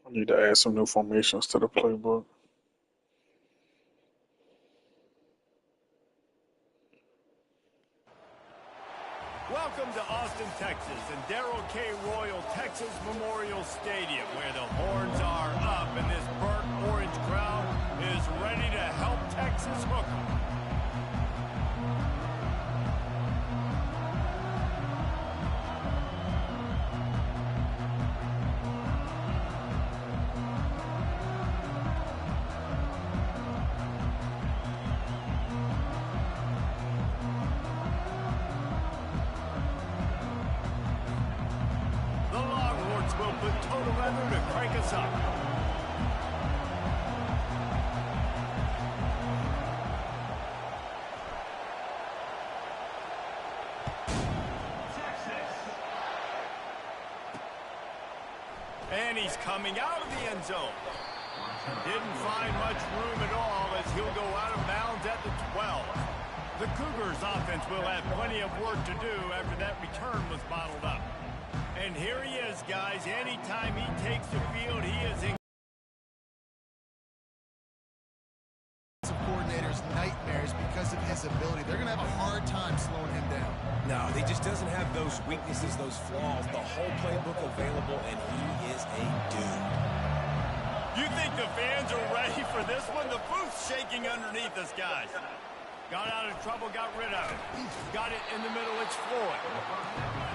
I need to add some new formations to the playbook. Welcome to Austin, Texas, and Darrell K. Royal Texas Memorial Stadium, where the horns are up and this burnt orange crowd is ready to help Texas hook 'em. Will put total weather to crank us up. And he's coming out of the end zone. Didn't find much room at all as he'll go out of bounds at the 12. The Cougars offense will have plenty of work to do after that return was bottled up. And here he is, guys. Anytime he takes the field, he is in. Coordinators' nightmares because of his ability. They're going to have a hard time slowing him down. No, he just doesn't have those weaknesses, those flaws. The whole playbook available, and he is a dude. You think the fans are ready for this one? The booth's shaking underneath us, guys. Got out of trouble, got rid of it. Got it in the middle, it's Floyd.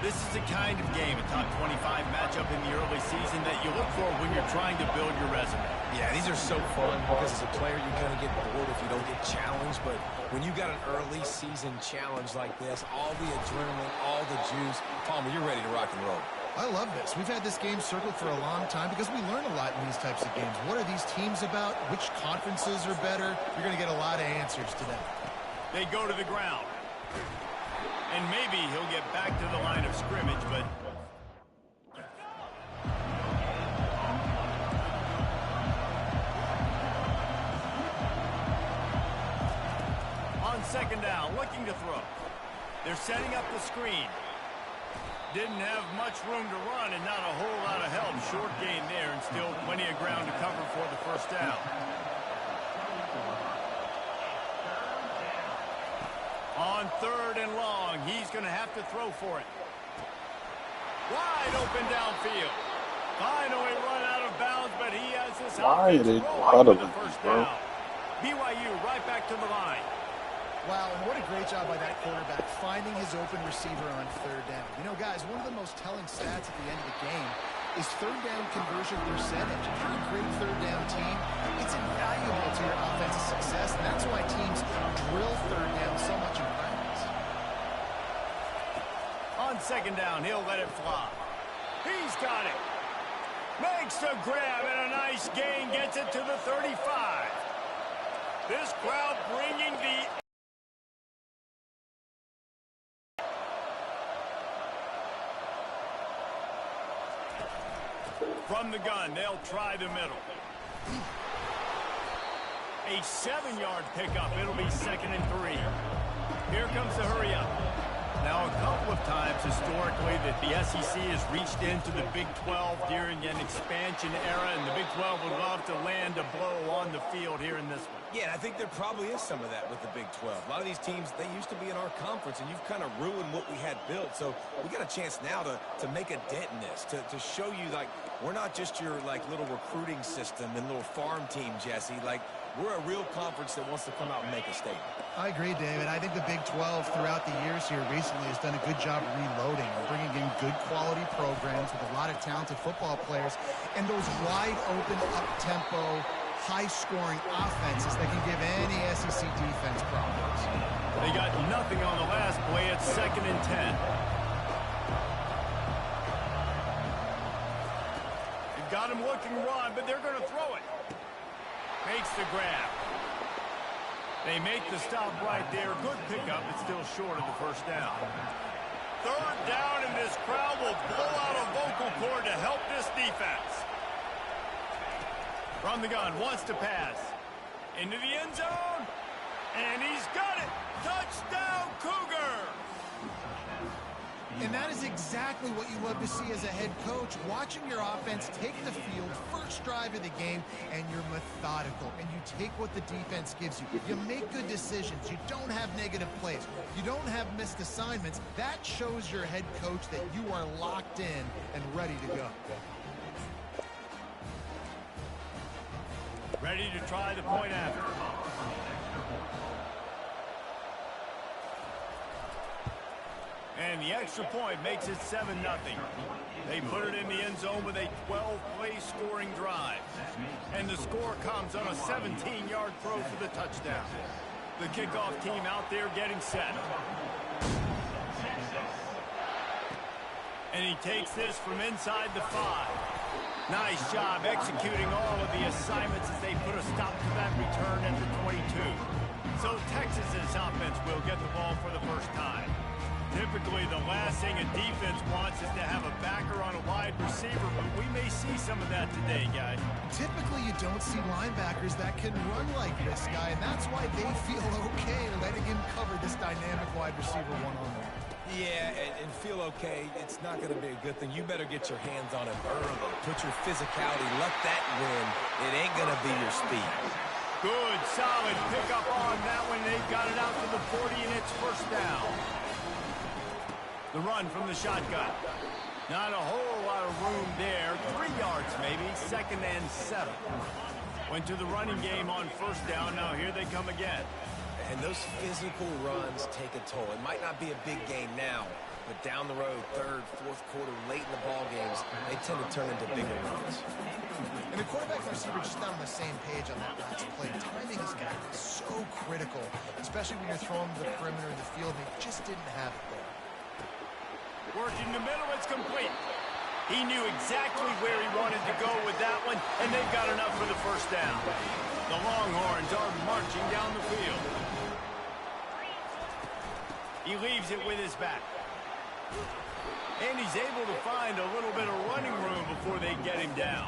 This is the kind of game, a top 25 matchup in the early season that you look for when you're trying to build your resume. Yeah, these are so fun because as a player you kind of get bored if you don't get challenged, but when you got an early season challenge like this, all the adrenaline, all the juice, Palmer, you're ready to rock and roll. I love this. We've had this game circled for a long time because we learn a lot in these types of games. What are these teams about? Which conferences are better? You're going to get a lot of answers today. They go to the ground. And maybe he'll get back to the line of scrimmage, but... On second down, looking to throw. They're setting up the screen. Didn't have much room to run and not a whole lot of help. Short gain there and still plenty of ground to cover for the first down. On third and long, he's going to have to throw for it. Wide open downfield. Finally run out of bounds, but he has this Why are they out of it, bro? BYU right back to the line. Wow, and what a great job by that quarterback, finding his open receiver on third down. You know, guys, one of the most telling stats at the end of the game is third down conversion percentage. If you're a great third down team, it's invaluable to your offensive success, and that's why teams drill third down so much in practice. On second down, he'll let it fly. He's got it. Makes the grab, and a nice gain gets it to the 35. This crowd bringing the... From the gun, they'll try the middle. A 7-yard pickup. It'll be 2nd and 3. Here comes the hurry up. Now, a couple of times historically that the SEC has reached into the Big 12 during an expansion era, and the Big 12 would love to land a blow on the field here in this one. Yeah, I think there probably is some of that with the Big 12. A lot of these teams, they used to be in our conference, and you've kind of ruined what we had built. So we got a chance now to make a dent in this, to show you, like, we're not just your, like, little recruiting system and little farm team, Jesse. Like, we're a real conference that wants to come out and make a statement. I agree, David. I think the Big 12 throughout the years here recently has done a good job reloading and bringing in good quality programs with a lot of talented football players and those wide open, up-tempo, high-scoring offenses that can give any SEC defense problems. They got nothing on the last play. It's 2nd and 10. They've got him looking run, but they're going to throw it. Makes the grab. They make the stop right there. Good pickup, but still short of the first down. Third down, and this crowd will blow out a vocal cord to help this defense. From the gun, wants to pass. Into the end zone. And he's got it. Touchdown, Cougar. And that is exactly what you love to see as a head coach, watching your offense take the field, first drive drive of the game, and you're methodical, and you take what the defense gives you. You make good decisions. You don't have negative plays. You don't have missed assignments. That shows your head coach that you are locked in and ready to go. Ready to try the point after. And the extra point makes it 7-0. They put it in the end zone with a 12-play scoring drive. And the score comes on a 17-yard throw for the touchdown. The kickoff team out there getting set. And he takes this from inside the 5. Nice job executing all of the assignments as they put a stop to that return at the 22. So Texas's offense will get the ball for the first time. Typically, the last thing a defense wants is to have a backer on a wide receiver, but we may see some of that today, guys. Typically, you don't see linebackers that can run like this guy, and that's why they feel okay letting him cover this dynamic wide receiver one-on-one. Yeah, and feel okay, it's not going to be a good thing. You better get your hands on him early. Put your physicality, let that win. It ain't going to be your speed. Good, solid pickup on that one. They've got it out to the 40, and it's first down. The run from the shotgun. Not a whole lot of room there. 3 yards maybe, 2nd and 7. Went to the running game on first down. Now here they come again. And those physical runs take a toll. It might not be a big game now, but down the road, 3rd, 4th quarter, late in the ball games, they tend to turn into bigger runs. And the quarterback and receiver just not on the same page on that last play. Timing is going to be so critical, especially when you're throwing to the perimeter of the field. They just didn't have it there. Working the middle, it's complete. He knew exactly where he wanted to go with that one, and they've got enough for the first down. The Longhorns are marching down the field. He leaves it with his back. And he's able to find a little bit of running room before they get him down.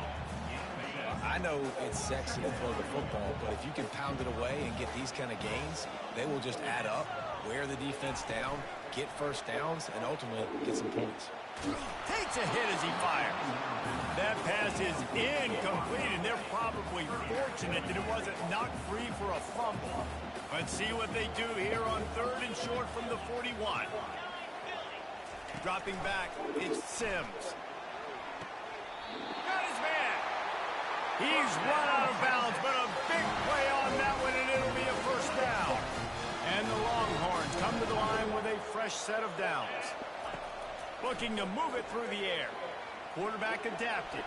I know it's sexy to throw the football, but if you can pound it away and get these kind of gains, they will just add up, wear the defense down, get first downs, and ultimately get some points. Takes a hit as he fires. That pass is incomplete, and they're probably fortunate that it wasn't knocked free for a fumble. Let's see what they do here on 3rd and short from the 41. Dropping back, it's Sims. Got his man. He's run out of bounds, but a big play on that one, and it'll be a first down. And the Longhorns come to the line with a fresh set of downs. Looking to move it through the air. Quarterback adapted.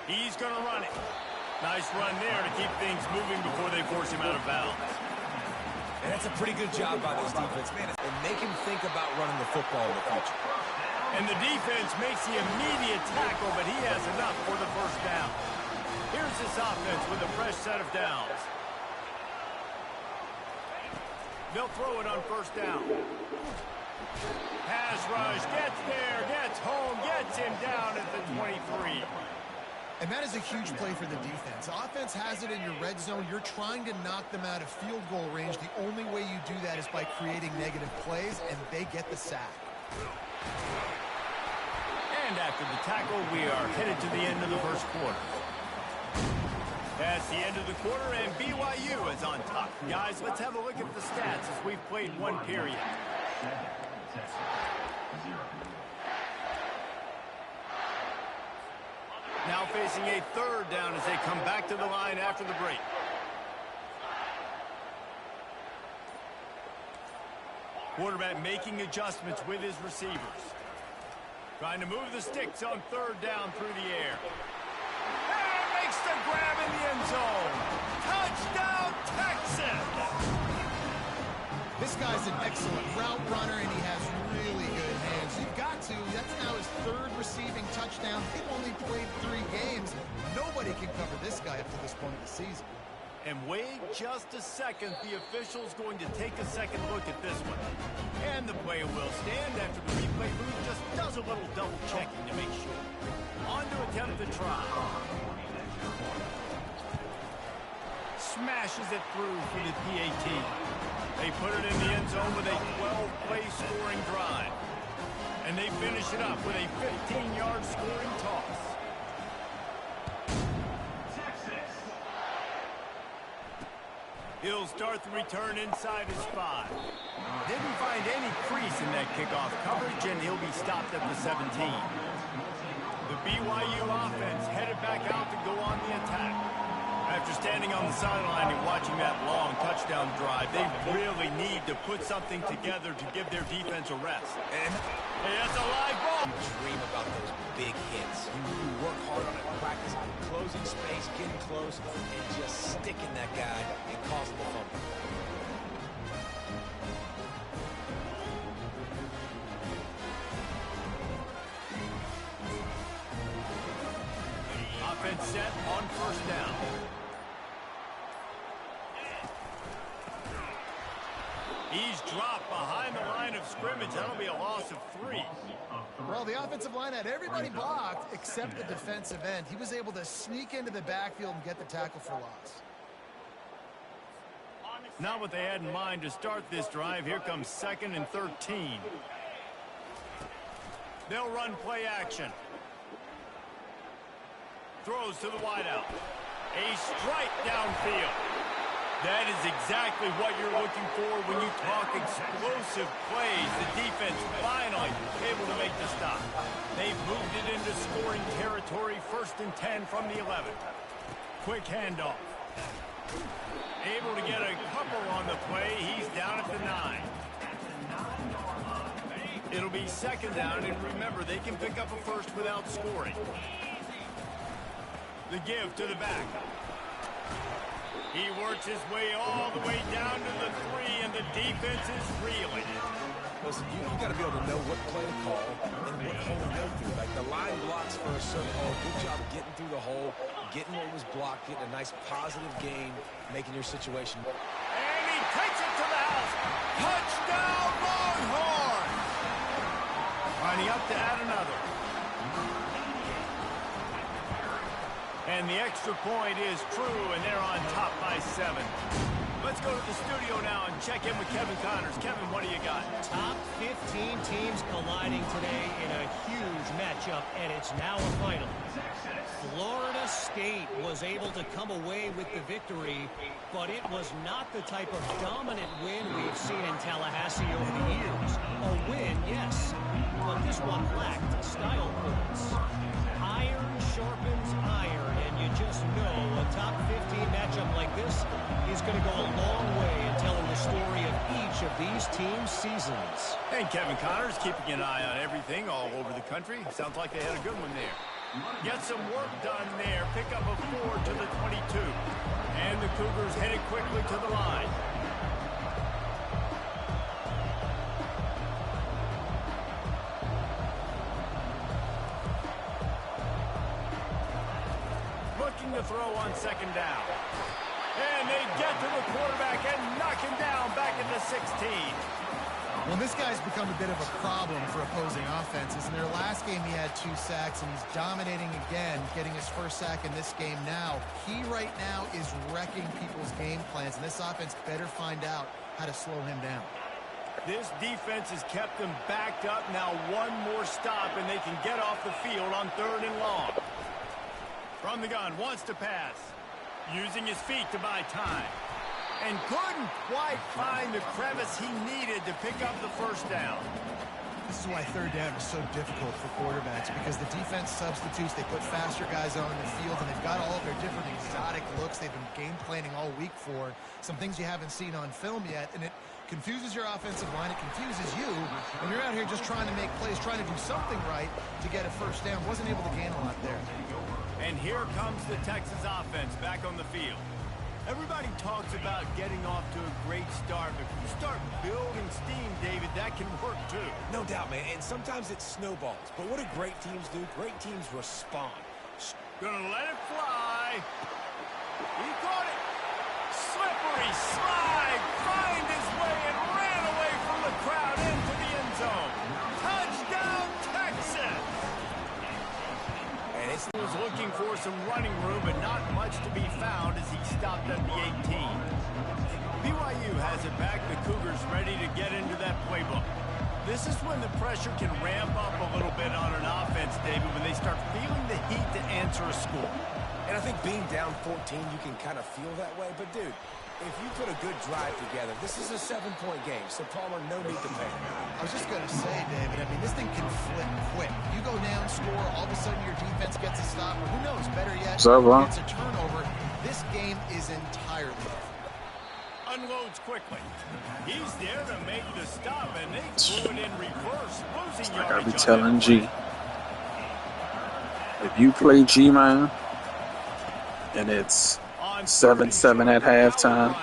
He's going to run it. Nice run there to keep things moving before they force him out of bounds. And that's a pretty good job by this defense, man. And make him think about running the football in the future. And the defense makes the immediate tackle, but he has enough for the first down. Here's this offense with a fresh set of downs. They'll throw it on first down. Pass rush, gets there, gets home, gets him down at the 23. And that is a huge play for the defense. Offense has it in your red zone. You're trying to knock them out of field goal range. The only way you do that is by creating negative plays, and they get the sack. And after the tackle, we are headed to the end of the first quarter. That's the end of the quarter, and BYU is on top. Guys, let's have a look at the stats as we've played one period. Now facing a 3rd down as they come back to the line after the break. Quarterback making adjustments with his receivers. Trying to move the sticks on 3rd down through the air. And makes the grab in the end zone. Touchdown, Texas! This guy's an excellent route runner, and he has really good hands. You've got to. That's now his 3rd receiving touchdown. He's only played 3 games. Nobody can cover this guy up to this point of the season. And wait just a second. The official's going to take a second look at this one. And the player will stand after the replay booth just does a little double checking to make sure. On to attempt the try. Smashes it through for the PAT. They put it in the end zone with a 12-play scoring drive. And they finish it up with a 15-yard scoring toss. He'll start the return inside his 5. Didn't find any crease in that kickoff coverage, and he'll be stopped at the 17. The BYU offense headed back out to go on the attack. After standing on the sideline and watching that long touchdown drive, they really need to put something together to give their defense a rest. And that's a live ball. You dream about those big hits. You work hard on it in practice, closing space, getting close, and just sticking that guy and causing the fumble. Offense set on first down. He's dropped behind the line of scrimmage. That'll be a loss of 3. Well, the offensive line had everybody blocked except the defensive end. He was able to sneak into the backfield and get the tackle for loss. Not what they had in mind to start this drive. Here comes 2nd and 13. They'll run play action. Throws to the wideout. A strike downfield. That is exactly what you're looking for when you talk explosive plays. The defense finally able to make the stop. They've moved it into scoring territory. 1st and 10 from the 11. Quick handoff. Able to get a couple on the play. He's down at the 9. It'll be 2nd down, and remember, they can pick up a first without scoring. The give to the back. He works his way all the way down to the 3, and the defense is reeling. Listen, you got to be able to know what play to call and what hole to go through. Like the line blocks for a certain hole. Good job getting through the hole, getting what was blocked, getting a nice positive gain, making your situation. And he takes it to the house. Touchdown, Longhorns! Lining up to add another. And the extra point is true, and they're on top by 7. Let's go to the studio now and check in with Kevin Connors. Kevin, what do you got? Top 15 teams colliding today in a huge matchup, and it's now a final. Florida State was able to come away with the victory, but it was not the type of dominant win we've seen in Tallahassee over the years. A win, yes, but this one lacked style points. Iron sharpens iron, and you just know a top 15 matchup like this is going to go a long way in telling the story of each of these teams' seasons. And Kevin Connors keeping an eye on everything all over the country. Sounds like they had a good one there. Get some work done there. Pick up a 4 to the 22. And the Cougars headed quickly to the line. Looking to throw on 2nd down. And they get to the quarterback and knock him down back at the 16. Well, this guy's become a bit of a problem for opposing offenses. In their last game, he had 2 sacks, and he's dominating again, getting his 1st sack in this game now. He right now is wrecking people's game plans, and this offense better find out how to slow him down. This defense has kept them backed up. Now one more stop, and they can get off the field on 3rd and long. From the gun, wants to pass. Using his feet to buy time. And couldn't quite find the crevice he needed to pick up the 1st down. This is why 3rd down is so difficult for quarterbacks, because the defense substitutes. They put faster guys on the field, and they've got all of their different exotic looks they've been game planning all week for. Some things you haven't seen on film yet, and it confuses your offensive line. It confuses you, and you're out here just trying to make plays, trying to do something right to get a 1st down. Wasn't able to gain a lot there. And here comes the Texas offense back on the field. Everybody talks about getting off to a great start, but if you start building steam, David, that can work too. No doubt, man, and sometimes it snowballs. But what do great teams do? Great teams respond. Gonna let it fly. He caught it. Slippery slide. Find his way and ran away from the crowd into the end zone. Touchdown, Texas! And he was looking for some running room, but not much to be found as he stopped at the 18. BYU has it back. The Cougars ready to get into that playbook. This is when the pressure can ramp up a little bit on an offense, David, when they start feeling the heat to answer a score. And I think being down 14, you can kind of feel that way. But, dude, if you put a good drive together, this is a 7-point game. So, Palmer, no need to panic. I was just going to say, David, I mean, this thing can flip quick. You go down, score, all of a sudden your defense gets a stop, or who knows, better yet, gets a turnover. This game is entirely different. Unloads quickly. He's there to make the stop, and they threw it in reverse, losing I gotta be yardage telling G. If you play G, man, and it's 7-7 at halftime,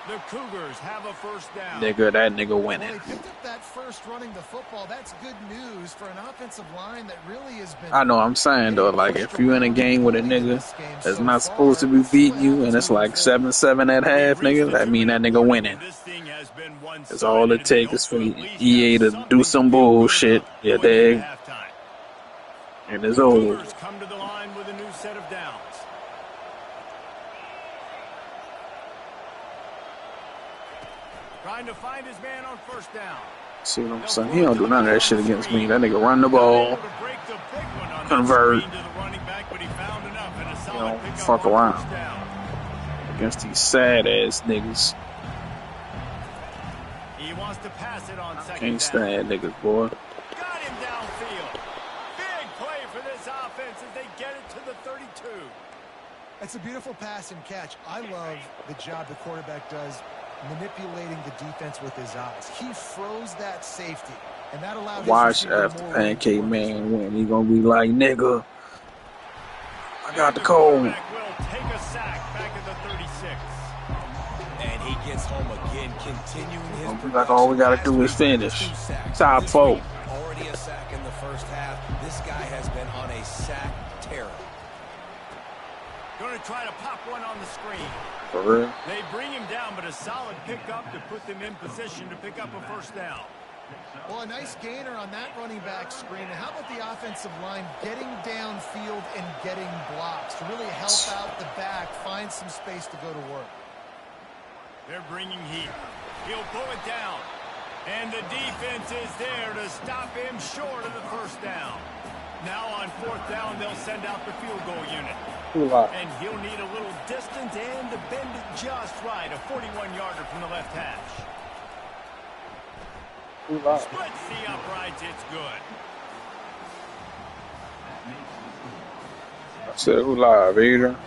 the Cougars have a first down. nigga, that nigga winning. Well, he picked up that first running the football. That's good news for an offensive line that really has been. I know I'm saying though, like if you in a game with a nigga that's not supposed to be beating you, and it's like 7-7 at half, nigga, that mean that nigga winning. It's all it takes is for EA to do some bullshit. Yeah, dig. And it's over. Come to the line with a new set of downs. Trying to find his man on first down. See what I'm saying? He don't do none of that shit against me. That nigga run the ball, convert. You know, fuck around against these sad ass niggas. He wants to pass it on second. Can't stand niggas, boy. Got him downfield. Big play for this offense as they get it to the 32. It's a beautiful pass and catch. I love the job the quarterback does manipulating the defense with his eyes. He froze that safety, and that allowed. Watch after Pancake Man win. He gonna be like, nigga, I got the cold. Will take a sack back at the 36. And he gets home again, continuing his production. Like all we gotta do is finish. Top 4. Already a sack in the first half. This guy has been on a sack terror. Going to try to pop one on the screen. For real? They bring him down, but a solid pickup to put them in position to pick up a first down. Well, a nice gainer on that running back screen. And how about the offensive line getting downfield and getting blocks to really help out the back, find some space to go to work. They're bringing heat. He'll pull it down. And the defense is there to stop him short of the first down. Now on fourth down, they'll send out the field goal unit. And he'll need a little distance and to bend it just right. A 41-yarder from the left hash. Splits the uprights. It's good. I said, who live, Adrian?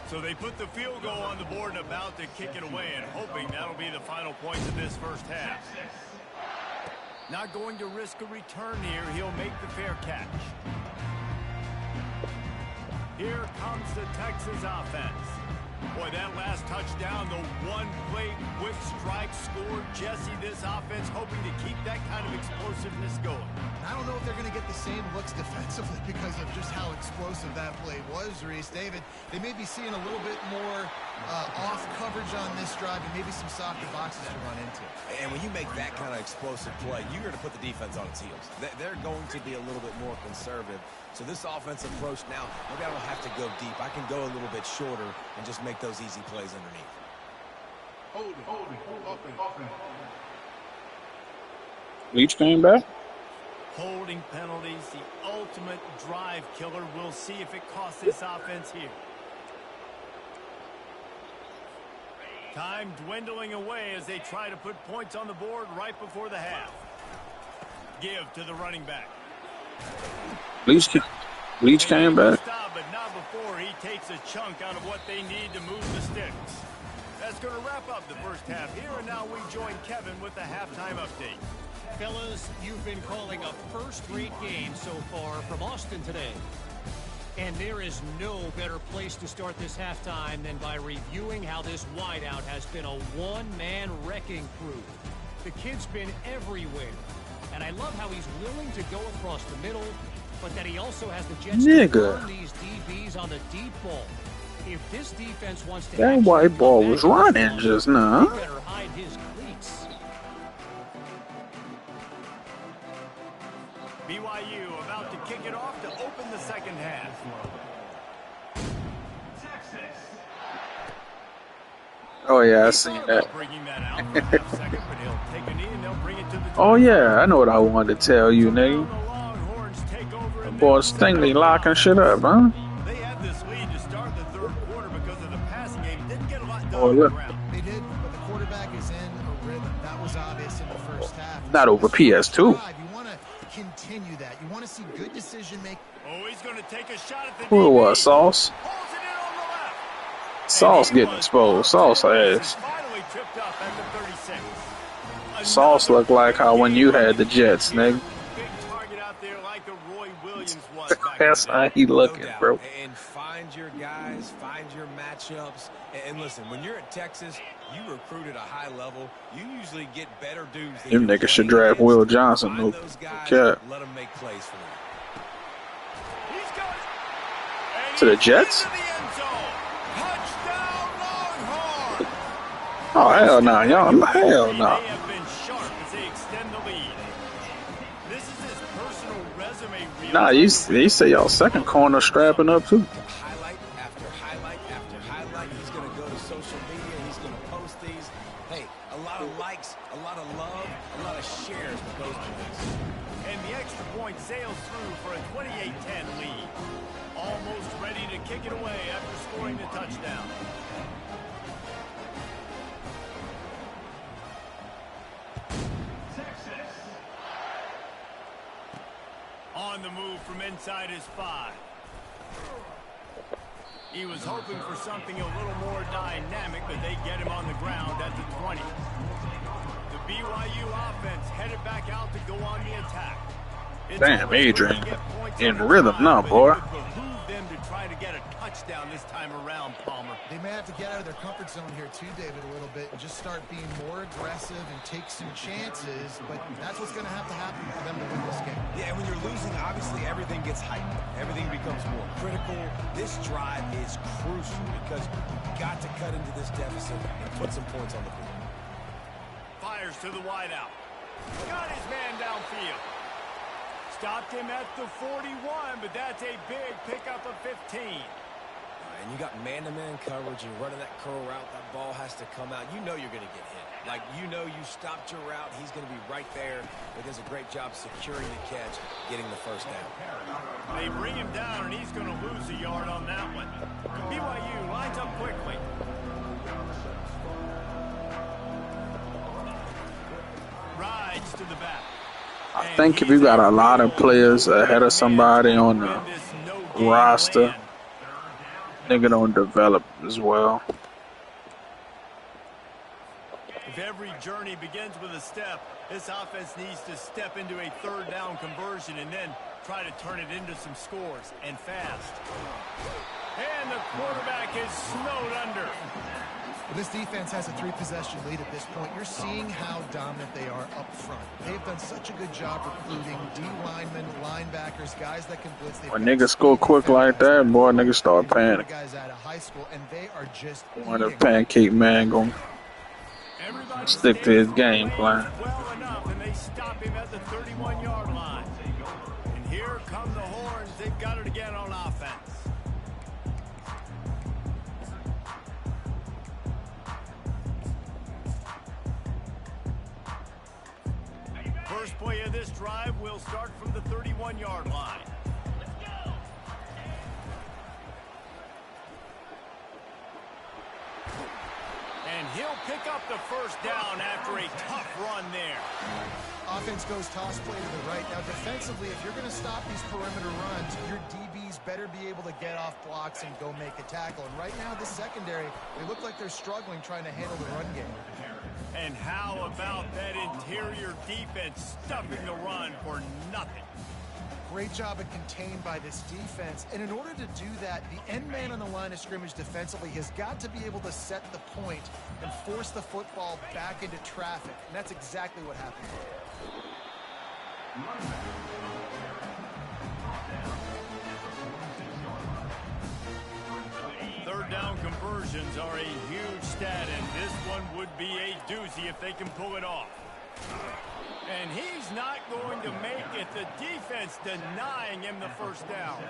So they put the field goal on the board and about to kick it away, and hoping that'll be the final points of this first half. Not going to risk a return here. He'll make the fair catch. Here comes the Texas offense. Boy, that last touchdown, the one-play quick strike score. Jesse, this offense hoping to keep that kind of explosiveness going. I don't know if they're going to get the same looks defensively because of just how explosive that play was, Reese. David, they may be seeing a little bit more off coverage on this drive and maybe some softer boxes to run into. And when you make that kind of explosive play, you're going to put the defense on its heels. They're going to be a little bit more conservative. So this offensive approach now, maybe I don't have to go deep. I can go a little bit shorter and just make those easy plays underneath. Hold it. Leach came back? Holding penalties, the ultimate drive killer. We'll see if it costs this offense here. Time dwindling away as they try to put points on the board right before the half. Give to the running back. Leach came back. Stop, but not before he takes a chunk out of what they need to move the sticks. That's going to wrap up the first half here, and now we join Kevin with the halftime update. Fellas, you've been calling a first-rate game so far from Austin today. And there is no better place to start this halftime than by reviewing how this wideout has been a one-man wrecking crew. The kid's been everywhere. And I love how he's willing to go across the middle, but that he also has the jets to burn these DBs on the deep ball. If this defense wants to... That white ball was running just now. He better hide his cleats. BYU about Oh yeah, I seen that. Bringing that out for a half second, but he'll take a knee and they'll bring it to the Oh yeah, I know what I wanted to tell you, nigga. the Longhorns take over The and boy Stingley locking shit up, huh? they had this lead to start the third quarter because of the passing game. Didn't get a lot done Oh on the look, ground. They did, but the quarterback is in a rhythm. That was obvious in the first half. not over PS2. You want to continue that. You want to see good decision making. Oh, he's going to take a shot at the Who it DB. was? Sauce? Holds it in on the left. Sauce getting exposed. Sauce ass. Finally tripped up at the 36. Sauce looked like how when you had the Jets, nigga. Big target out there like a Roy Williams was back That's in the day. how he looking, No doubt. bro. And find your guys, find your matchups. And listen, when you're at Texas, you recruit at a high level. You usually get better dudes. Than Them you're niggas should playing draft against. Will Johnson. Find No those guys, cap. let them make plays for you. He's got it. And To the he's Jets? into the end zone. Touchdown, Longhorns. Oh hell no, y'all. Hell no. They have been sharp as they extend the lead. This is his personal resume reel. Nah, they say y'all second corner strapping up too. Highlight after highlight after highlight. He's going to go to social media. He's going to post these. Hey, a lot of likes, a lot of love, a lot of shares with those points. And the extra point sails through for a 28-10 lead. Almost ready to kick it away after scoring the touchdown. On the move from inside his 5. He was hoping for something a little more dynamic, but they get him on the ground at the 20. The BYU offense headed back out to go on the attack. It's Damn, always Adrian good to get points in on the rhythm drive, now, but boy. It would behoove them to try to get a touchdown this time around, Palmer. They may have to get out of their comfort zone here too, David, a little bit and just start being more aggressive and take some chances. But that's what's going to happen for them to win this game. Yeah, and when you're losing, obviously everything gets heightened. Everything becomes more critical. This drive is crucial because you've got to cut into this deficit and put some points on the board. Fires to the wideout. Got his man downfield. Stopped him at the 41, but that's a big pickup of 15. And you got man-to-man coverage and running that curl route. That ball has to come out. You know you're going to get hit. Like, you know you stopped your route. He's going to be right there. He does a great job securing the catch, getting the first down. They bring him down, and he's going to lose a yard on that one. BYU lines up quickly. Rides to the back. I think if you got a lot of players ahead of somebody on the roster, nigga don't develop as well. If every journey begins with a step, this offense needs to step into a third down conversion and then try to turn it into some scores, and fast. And the quarterback is snowed under. This defense has a 3-possession lead at this point. You're seeing how dominant they are up front. They've done such a good job recruiting D linemen, linebackers, guys that can blitz. When niggas score quick like that, boy, niggas start panicking. Guys out of high school, and they are just When the pancake man gonna Everybody stick to his game plan. well enough, and they stop him at the 31-yard line. And here come the Horns. They've got it again on offense. First play of this drive will start from the 31-yard line. And he'll pick up the first down after a tough run there. Offense goes toss play to the right. Now, defensively, if you're going to stop these perimeter runs, your DBs better be able to get off blocks and go make a tackle. And right now, this secondary, they look like they're struggling trying to handle the run game. And how about that interior defense stuffing the run for nothing? Great job of contained by this defense. And in order to do that, the end man on the line of scrimmage defensively has got to be able to set the point and force the football back into traffic. And that's exactly what happened. Third down conversions are a huge stat, and this one would be a doozy if they can pull it off. And he's not going to make it. The defense denying him the first down.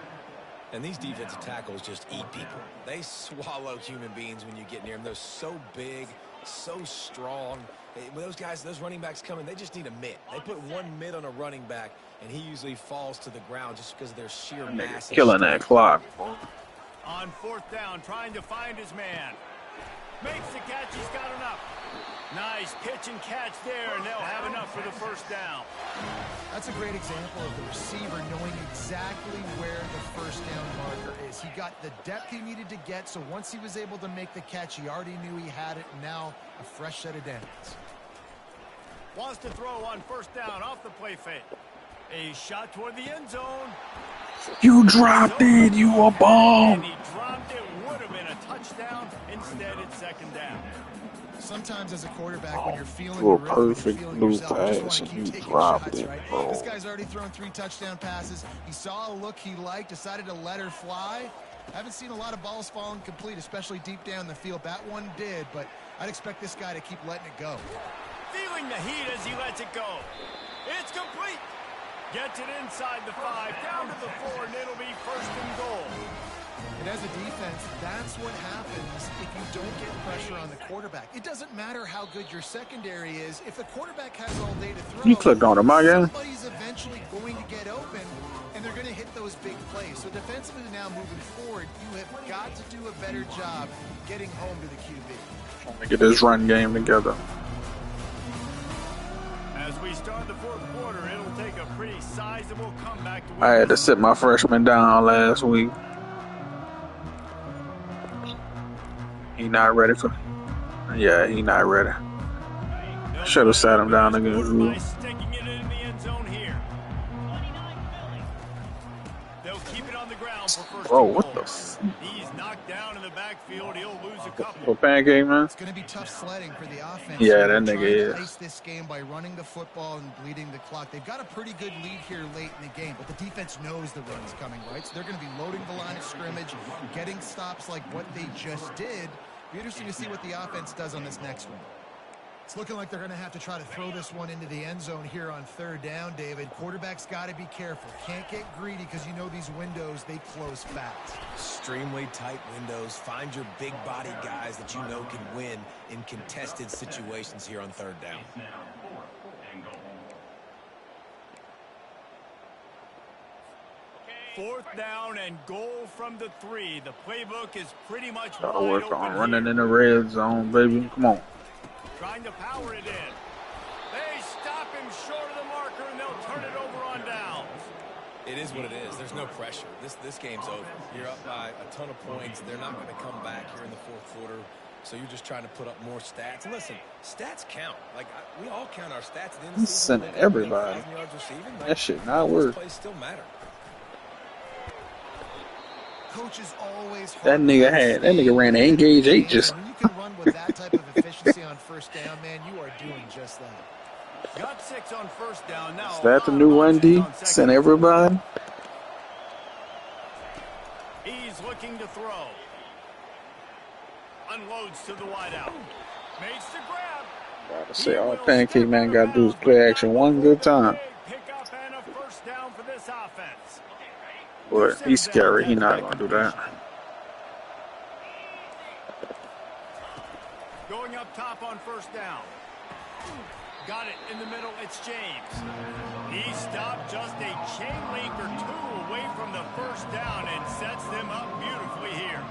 And these defensive tackles just eat people. They swallow human beings when you get near them. They're so big, so strong. When those guys, those running backs come in, they just need a mitt. They put one mitt on a running back, and he usually falls to the ground just because of their sheer mass. Killing that clock. On fourth down, trying to find his man. Makes the catch. He's got enough. Nice pitch and catch there, and they'll have enough for the first down. That's a great example of the receiver knowing exactly where the first down marker is. He got the depth he needed to get, so once he was able to make the catch, he already knew he had it, and now a fresh set of downs. Wants to throw on first down off the play fake. A shot toward the end zone. You dropped it, you a ball. And he dropped it. Would have been a touchdown. Instead, it's second down. Sometimes as a quarterback, when you're feeling For a the rhythm, perfect feeling blue yourself, you just pass, wanna you keep taking dropped shots, it, right? bro. This guy's already thrown 3 touchdown passes. He saw a look he liked, decided to let her fly. Haven't seen a lot of balls fall incomplete, especially deep down the field. That one did, but I'd expect this guy to keep letting it go. Feeling the heat as he lets it go. It's complete. Gets it inside the 5, down to the 4, and it'll be first and goal. And as a defense, that's what happens if you don't get pressure on the quarterback. It doesn't matter how good your secondary is. If the quarterback has all day to throw, You clicked on him, my guy. somebody's eventually going to get open, and they're going to hit those big plays. So defensively now moving forward, you have got to do a better job getting home to the QB. Trying to get this run game together. As we start the fourth quarter, it'll take a pretty sizable comeback to win. I had to sit my freshman down last week. He not ready for. Yeah, he not ready. Should have sat him down again. Sticking it in the end zone here. They'll keep it on the ground for first. Bro, what the? He's knocked down in the backfield. He'll lose a couple. For pancake, man. It's going to be tough sledding for the offense. Yeah, that They're nigga trying to is. ice this game by running the football and bleeding the clock. They've got a pretty good lead here late in the game, but the defense knows the run's coming, right? So they're going to be loading the line of scrimmage, getting stops like what they just did. Be interesting to see what the offense does on this next one. It's looking like they're going to have to try to throw this one into the end zone here on third down, David. Quarterback's got to be careful. Can't get greedy because you know these windows, they close fast. Extremely tight windows. Find your big body guys that you know can win in contested situations here on third down. Fourth down and goal from the 3. The playbook is pretty much Gotta wide work open on here. running in the red zone, baby. Come on. Trying to power it in. They stop him short of the marker, and they'll turn it over on downs. It is what it is. There's no pressure. This game's over. You're up by a ton of points. They're not going to come back here in the fourth quarter. So you're just trying to put up more stats. And listen, stats count. Like, we all count our stats at the end of the He's season. sending everybody. 1,000 yards receiving. That shit not work. Plays still matter. Coaches always That nigga ran the engage 8 just. when you can run with that type of efficiency on first down, man, you are doing just that. Got 6 on first down now. Is that the new run D? Send everybody. He's looking to throw. Unloads to the wideout. Makes the grab. Gotta say, all Pancake Man gotta do is play action one good time. Pick up and a first down for this offense. But he's scary. He not gonna do that. Going up top on first down. Got it in the middle. It's James. He stopped just a chain link or 2 away from the first down and sets them up beautifully here.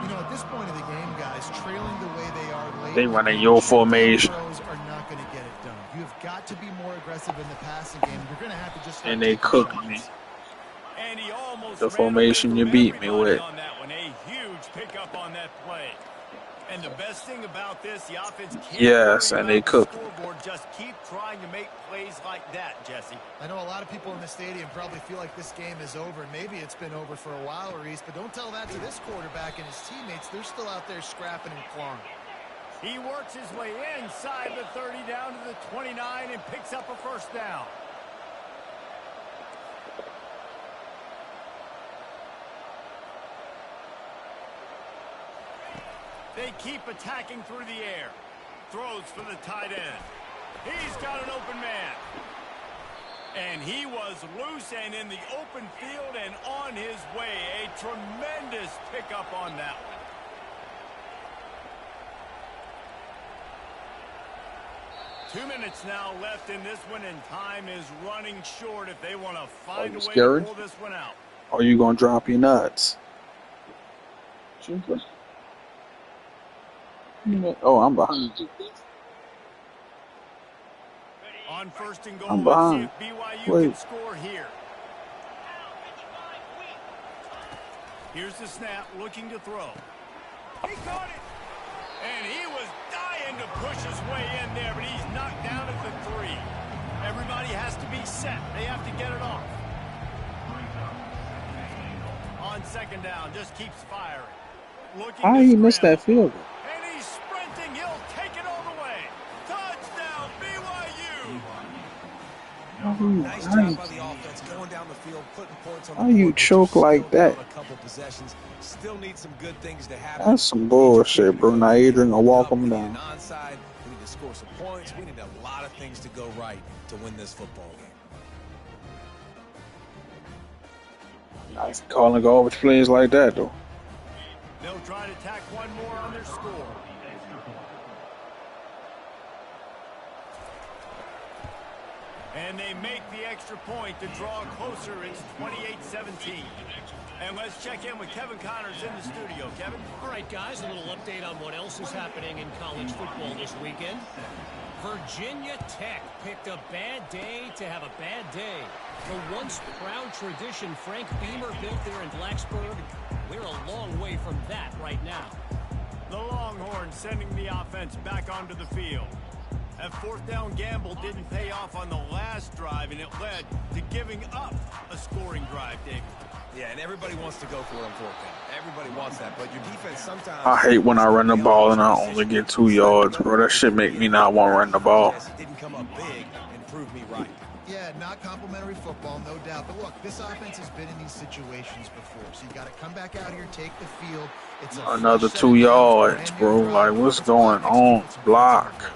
You know, at this point of the game, guys, trailing the way they are late, They running your formation. throws are not going to get it done. You've got to be more aggressive in the passing game. You're going to have to just And they cooked me. And he almost The ran formation away you from beat me everybody with. on that one. A huge pickup on that play. And the best thing about this, the offense can't Yes, worry and they about the cooked. scoreboard. Just keep trying to make plays like that, Jesse. I know a lot of people in the stadium probably feel like this game is over, and maybe it's been over for a while, Reese, but don't tell that to this quarterback and his teammates. They're still out there scrapping and clawing. He works his way inside the 30 down to the 29 and picks up a first down. They keep attacking through the air. Throws for the tight end. He's got an open man. And he was loose and in the open field and on his way. A tremendous pickup on that one. Two minutes now left in this one, and time is running short if they want to find a way to pull this one out. Or you gonna drop your nuts? Oh, I'm behind you. On first and goal, I'm behind. let's see if BYU can score here. Here's the snap, looking to throw. He caught it! And he was dying to push his way in there, but he's knocked down at the 3. Everybody has to be set. They have to get it off. On second down, just keeps firing. How he missed that field goal? And he's sprinting. He'll take it all the way. Touchdown, BYU. Nice job by the offense going down the field, putting points on the board. How you choke like that? A couple possessions. Still need some good things to happen. That's some bullshit, bro. Now Adrian will walk him down. Onside. We need to score some points. We need a lot of things to go right to win this football game. Nice calling garbage plays like that, though. They'll try to tack one more on their score. And they make the extra point to draw closer. It's 28-17. And let's check in with Kevin Connors in the studio. Kevin? All right, guys, a little update on what else is happening in college football this weekend. Virginia Tech picked a bad day to have a bad day. The once proud tradition Frank Beamer built there in Blacksburg, we're a long way from that right now. The Longhorns sending the offense back onto the field. That fourth down gamble didn't pay off on the last drive, and it led to giving up a scoring drive, David. Yeah, and everybody wants to go for it on fourth down. Everybody wants that, but your defense sometimes... I hate when I run the ball and I only get 2 yards, bro. That shit make me not want to run the ball. Didn't come up big and prove me right. Yeah, not complimentary football, no doubt. But look, this offense has been in these situations before, so you got to come back out here, take the field. It's another 2 yards, bro. Like, what's going on? Block.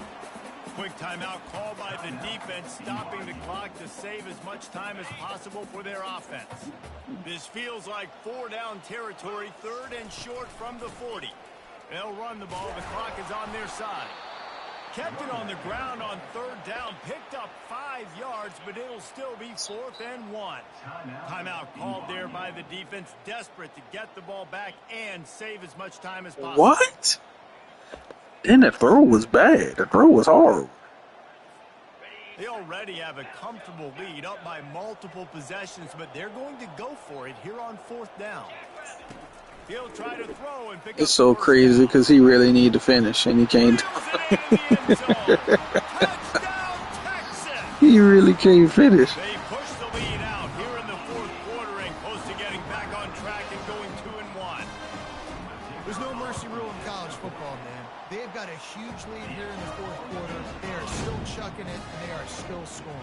Quick timeout called by the defense, stopping the clock to save as much time as possible for their offense. This feels like 4-down territory, third and short from the 40. They'll run the ball. The clock is on their side. Kept it on the ground on third down, picked up 5 yards, but it'll still be 4th and 1. Timeout called there by the defense, desperate to get the ball back and save as much time as possible. What? Then the throw was bad. The throw was horrible. They already have a comfortable lead, up by multiple possessions, but they're going to go for it here on 4th down. He'll try to throw and pick up. It's so crazy because he really need to finish and he can't. He really can't finish. They push the lead out here in the 4th quarter and close to getting back on track and going 2-1. There's no mercy rule in college football, man. They've got a huge lead here in the 4th quarter. They are still chucking it, and they are still scoring.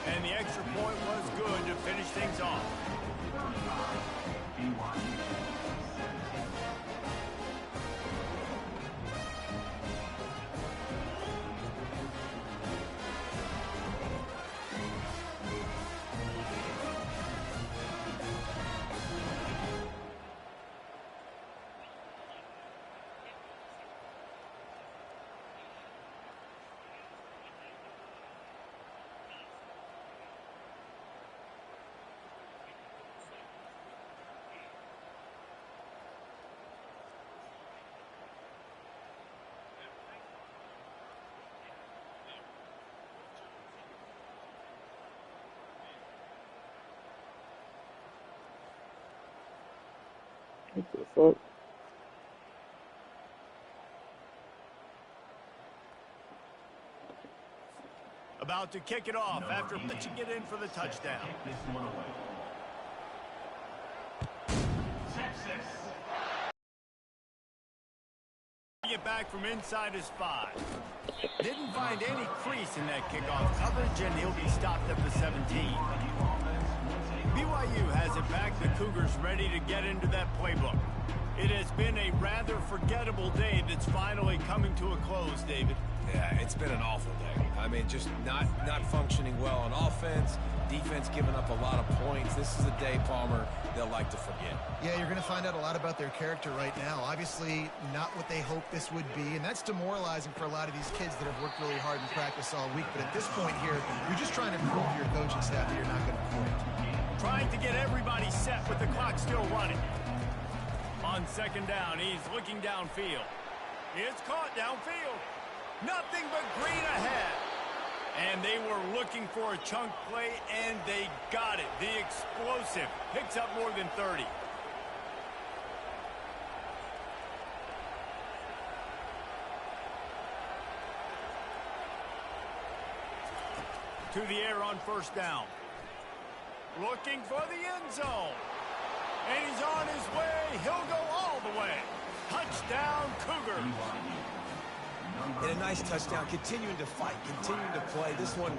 And the extra point was good to finish things off. What the fuck? About to kick it off after pitching it in for the touchdown. Get back from inside his 5. Didn't find any crease in that kickoff coverage, and he'll be stopped at the 17. BYU has it back. The Cougars ready to get into that playbook. It has been a rather forgettable day that's finally coming to a close, David. Yeah, it's been an awful day. I mean, just not functioning well on offense, Defense giving up a lot of points. This is a day, Palmer, they'll like to forget. Yeah, you're going to find out a lot about their character right now. Obviously, not what they hoped this would be, and that's demoralizing for a lot of these kids that have worked really hard in practice all week. But at this point here, you're just trying to prove to your coaching staff that you're not going to quit. Trying to get everybody set with the clock still running. On second down, he's looking downfield. It's caught downfield. Nothing but green ahead. And they were looking for a chunk play, and they got it. The explosive picks up more than 30. To the air on first down. Looking for the end zone. And he's on his way. He'll go all the way. Touchdown, Cougars. And a nice touchdown, continuing to fight, continuing to play. This one,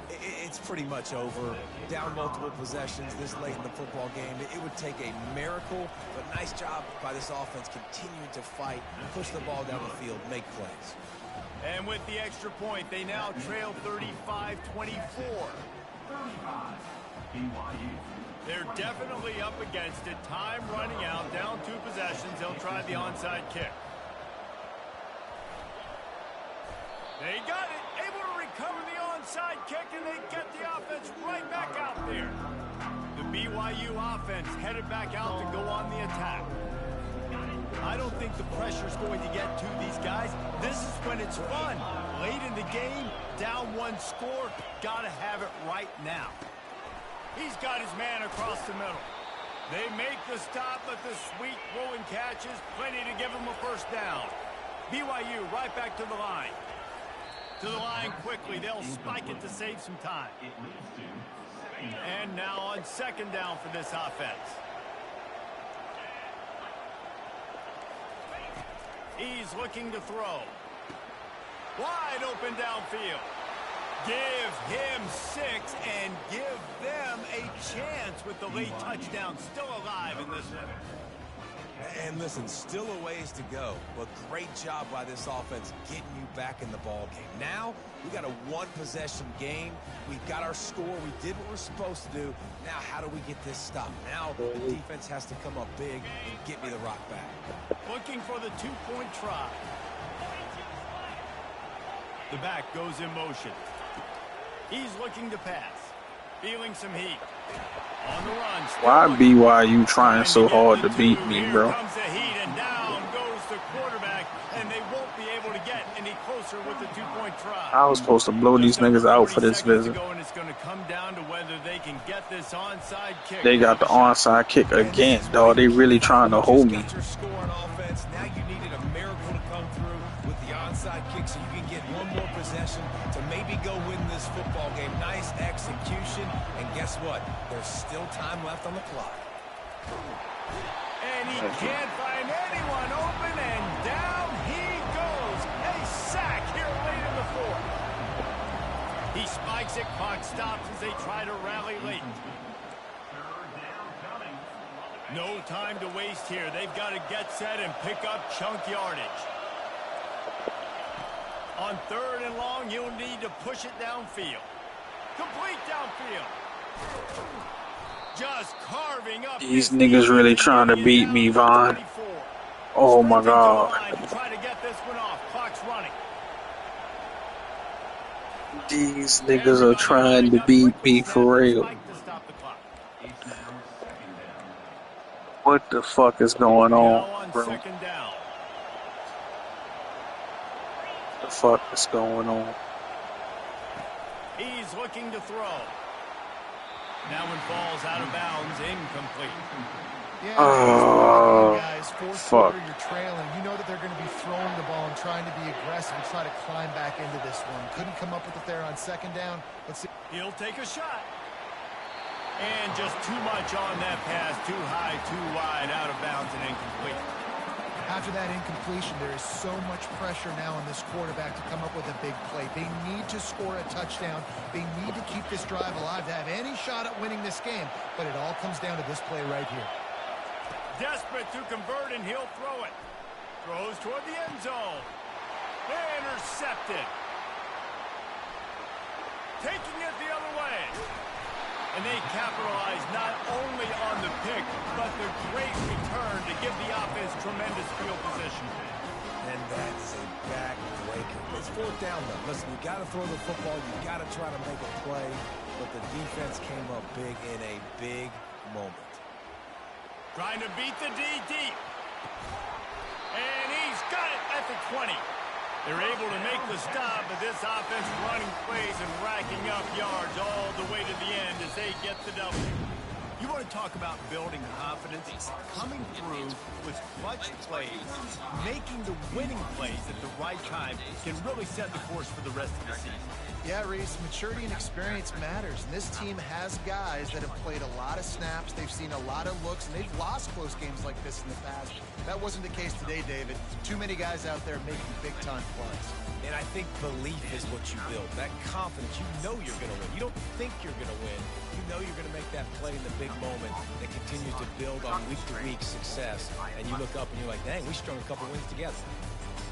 it's pretty much over. Down multiple possessions this late in the football game. It would take a miracle, but nice job by this offense continuing to fight, push the ball down the field, make plays. And with the extra point, they now trail 35-24. They're definitely up against it. Time running out, down 2 possessions. They'll try the onside kick. They got it, able to recover the onside kick, and they get the offense right back out there. The BYU offense headed back out to go on the attack. I don't think the pressure's going to get to these guys. This is when it's fun. Late in the game, down 1 score, gotta have it right now. He's got his man across the middle. They make the stop, but the sweet rolling catch is plenty to give them a first down. BYU right back to the line. To the line quickly. They'll spike it to save some time. And now on second down for this offense. He's looking to throw. Wide open downfield. Give him 6 and give them a chance with the late touchdown. Still alive in this one. And listen, still a ways to go, but great job by this offense getting you back in the ball game. Now, we got a 1-possession game. We got our score. We did what we're supposed to do. Now, how do we get this stopped? Now, the defense has to come up big and get me the rock back. Looking for the 2-point try. The back goes in motion. He's looking to pass. Feeling some heat. On the run. Why BYU trying so hard to beat me, bro? Here comes the heat, and down goes the quarterback, and they won't be able to get any closer with the 2-point try. I was supposed to blow these niggas out for this visit. And it's going to come down to whether they can get this onside kick. They got the onside kick again, dog. They really trying to hold me. Your score on offense. Now you needed a miracle to come through with the onside kick so you can get 1 more possession to maybe go win this football game. Nice execution, and guess what? There's still time left on the clock. And he can't find anyone open, and down he goes. A sack here late in the 4th. He spikes it, clock stops as they try to rally late. No time to waste here. They've got to get set and pick up chunk yardage. On 3rd and long, you'll need to push it downfield. Complete downfield. Just carving up. These niggas really trying to beat me, Vaughn. Oh my God. Try to get this one off. Clock's running. These niggas are trying to beat me for real. What the fuck is going on, bro? What the fuck is going on? He's looking to throw. Now when falls out of bounds, incomplete. Guys, fourth fuck. quarter, you're trailing. You know that they're going to be throwing the ball and trying to be aggressive and try to climb back into this one. Couldn't come up with it there on second down. Let's see. He'll take a shot. And just too much on that pass. Too high, too wide, out of bounds and incomplete. After that incompletion, there is so much pressure now on this quarterback to come up with a big play. They need to score a touchdown. They need to keep this drive alive to have any shot at winning this game. But it all comes down to this play right here. Desperate to convert, and he'll throw it. Throws toward the end zone. Intercepted. Taking it the other way. And they capitalize not only on the pick, but the great return to give the offense tremendous field position. And that's a back-breaker. It's fourth down, though. Listen, you got to throw the football. You got to try to make a play. But the defense came up big in a big moment. Trying to beat the D deep. And he's got it at the 20. They're able to make the stop, but this offense running plays and racking up yards all the way to the end as they get the W. You want to talk about building confidence? Coming through with clutch plays, making the winning plays at the right time can really set the course for the rest of the season. Yeah, Reese, maturity and experience matters, and this team has guys that have played a lot of snaps, they've seen a lot of looks, and they've lost close games like this in the past. That wasn't the case today, David. Too many guys out there making big-time plays. And I think belief is what you build. That confidence, you know you're going to win. You don't think you're going to win. You know you're going to make that play in the big moment that continues to build on week-to-week success. And you look up and you're like, dang, we strung a couple wins together.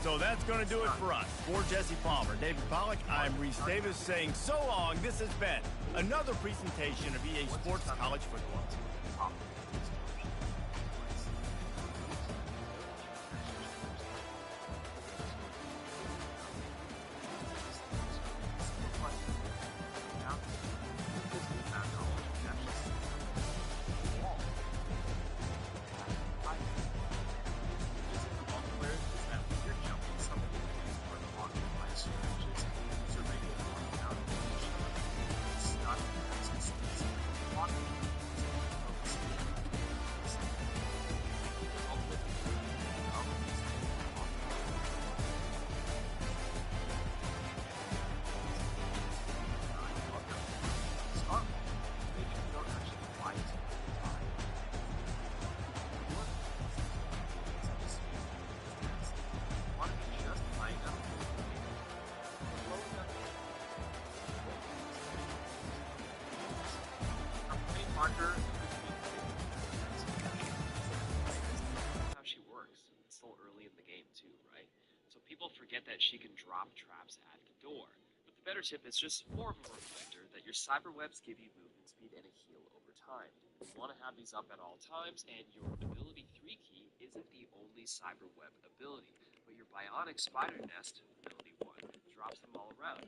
So that's going to do it for us. For Jesse Palmer, David Pollack, I'm Reese Davis saying so long. This has been another presentation of EA Sports College Football. How she works. It's still early in the game too, right? So people forget that she can drop traps at the door. But the better tip is just more of a reminder that your cyberwebs give you movement speed and a heal over time. You want to have these up at all times, and your ability 3 key isn't the only cyberweb ability, but your bionic spider nest ability 1 drops them all around.